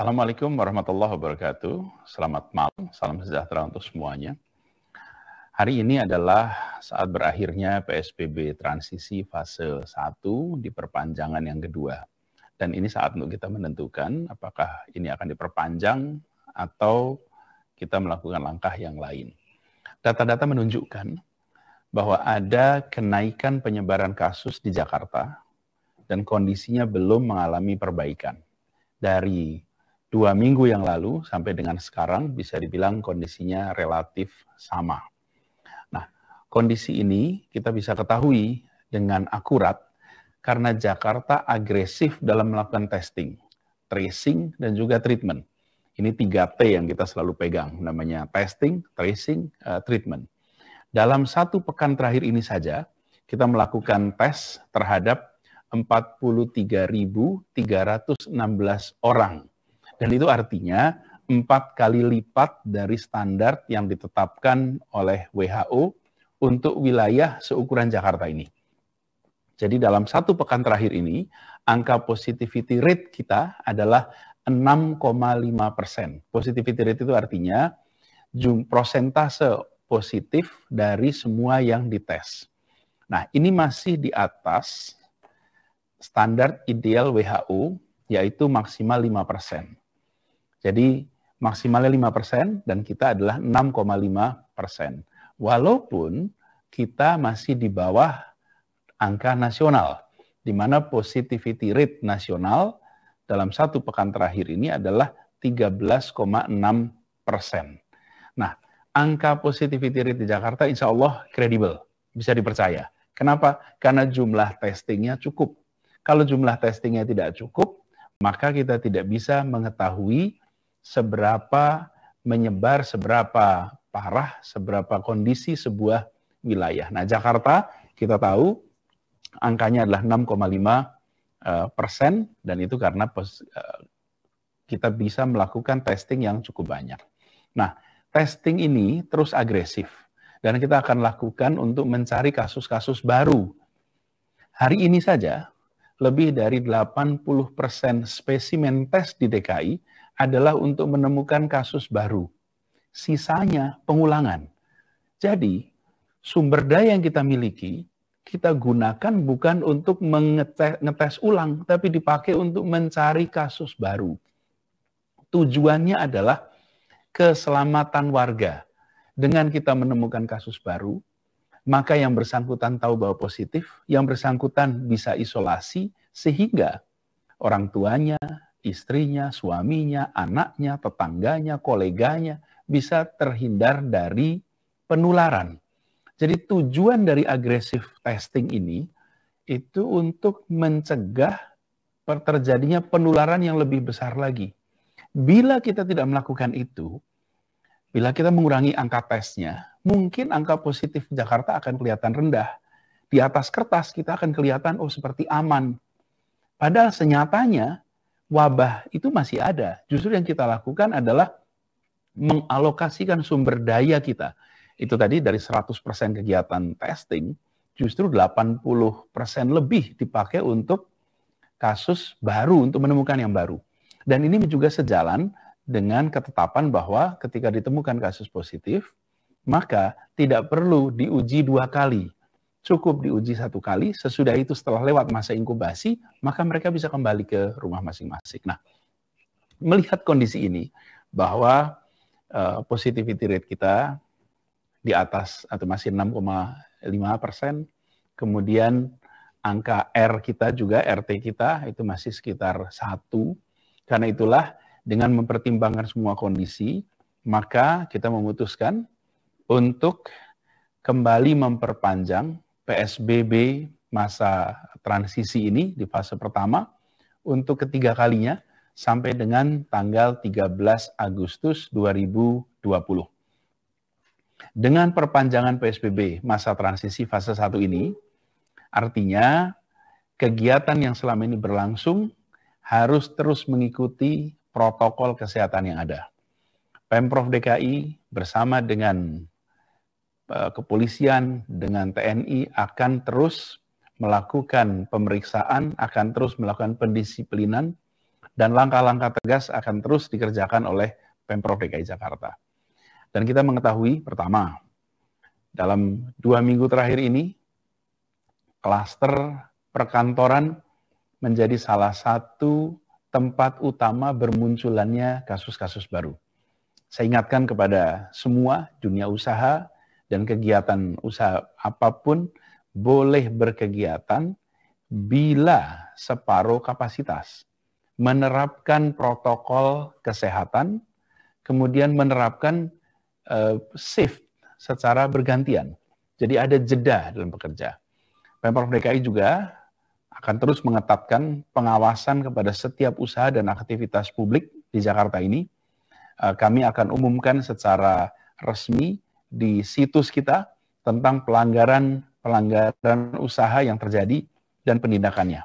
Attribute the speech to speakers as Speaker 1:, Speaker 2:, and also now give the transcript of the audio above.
Speaker 1: Assalamualaikum warahmatullahi wabarakatuh. Selamat malam, salam sejahtera untuk semuanya. Hari ini adalah saat berakhirnya PSBB transisi fase 1 di perpanjangan yang kedua. Dan ini saat untuk kita menentukan apakah ini akan diperpanjang atau kita melakukan langkah yang lain. Data-data menunjukkan bahwa ada kenaikan penyebaran kasus di Jakarta dan kondisinya belum mengalami perbaikan. Dari 2 minggu yang lalu sampai dengan sekarang bisa dibilang kondisinya relatif sama. Nah, kondisi ini kita bisa ketahui dengan akurat karena Jakarta agresif dalam melakukan testing, tracing, dan juga treatment. Ini 3T yang kita selalu pegang, namanya testing, tracing, treatment. Dalam 1 pekan terakhir ini saja, kita melakukan tes terhadap 43.316 orang. Dan itu artinya 4 kali lipat dari standar yang ditetapkan oleh WHO untuk wilayah seukuran Jakarta ini. Jadi dalam 1 pekan terakhir ini, angka positivity rate kita adalah 6,5%. Positivity rate itu artinya prosentase positif dari semua yang dites. Nah, ini masih di atas standar ideal WHO, yaitu maksimal 5%. Jadi maksimalnya 5% dan kita adalah 6,5%. Walaupun kita masih di bawah angka nasional, di mana positivity rate nasional dalam 1 pekan terakhir ini adalah 13,6%. Nah, angka positivity rate di Jakarta insya Allah kredibel, bisa dipercaya. Kenapa? Karena jumlah testingnya cukup. Kalau jumlah testingnya tidak cukup, maka kita tidak bisa mengetahui seberapa menyebar, seberapa parah, seberapa kondisi sebuah wilayah. Nah, Jakarta kita tahu angkanya adalah 6,5%, dan itu karena kita bisa melakukan testing yang cukup banyak. Nah, testing ini terus agresif, dan kita akan lakukan untuk mencari kasus-kasus baru. Hari ini saja, lebih dari 80% spesimen tes di DKI adalah untuk menemukan kasus baru. Sisanya pengulangan. Jadi, sumber daya yang kita miliki, kita gunakan bukan untuk ngetes ulang, tapi dipakai untuk mencari kasus baru. Tujuannya adalah keselamatan warga. Dengan kita menemukan kasus baru, maka yang bersangkutan tahu bahwa positif, yang bersangkutan bisa isolasi, sehingga orang tuanya, istrinya, suaminya, anaknya, tetangganya, koleganya bisa terhindar dari penularan. Jadi tujuan dari agresif testing ini itu untuk mencegah terjadinya penularan yang lebih besar lagi. Bila kita tidak melakukan itu, bila kita mengurangi angka tesnya, mungkin angka positif Jakarta akan kelihatan rendah. Di atas kertas kita akan kelihatan, oh seperti aman. Padahal senyatanya wabah itu masih ada. Justru yang kita lakukan adalah mengalokasikan sumber daya kita. Itu tadi dari 100% kegiatan testing, justru 80% lebih dipakai untuk kasus baru, untuk menemukan yang baru. Dan ini juga sejalan dengan ketetapan bahwa ketika ditemukan kasus positif, maka tidak perlu diuji 2 kali. Cukup diuji 1 kali, sesudah itu setelah lewat masa inkubasi, maka mereka bisa kembali ke rumah masing-masing. Nah, melihat kondisi ini, bahwa positivity rate kita di atas atau masih 6,5%, kemudian angka R kita juga, RT kita itu masih sekitar 1. Karena itulah dengan mempertimbangkan semua kondisi, maka kita memutuskan untuk kembali memperpanjang PSBB masa transisi ini di fase pertama untuk ketiga kalinya sampai dengan tanggal 13 Agustus 2020. Dengan perpanjangan PSBB masa transisi fase 1 ini, artinya kegiatan yang selama ini berlangsung harus terus mengikuti protokol kesehatan yang ada. Pemprov DKI bersama dengan kepolisian, dengan TNI akan terus melakukan pemeriksaan, akan terus melakukan pendisiplinan, Dan langkah-langkah tegas akan terus dikerjakan oleh Pemprov DKI Jakarta. Dan kita mengetahui, pertama, dalam 2 minggu terakhir ini, klaster perkantoran menjadi salah satu tempat utama bermunculannya kasus-kasus baru. Saya ingatkan kepada semua dunia usaha dan kegiatan usaha apapun boleh berkegiatan bila separuh kapasitas, menerapkan protokol kesehatan, kemudian menerapkan shift secara bergantian. Jadi ada jeda dalam bekerja. Pemprov DKI juga akan terus mengetatkan pengawasan kepada setiap usaha dan aktivitas publik di Jakarta ini. Kami akan umumkan secara resmi di situs kita tentang pelanggaran usaha yang terjadi dan penindakannya.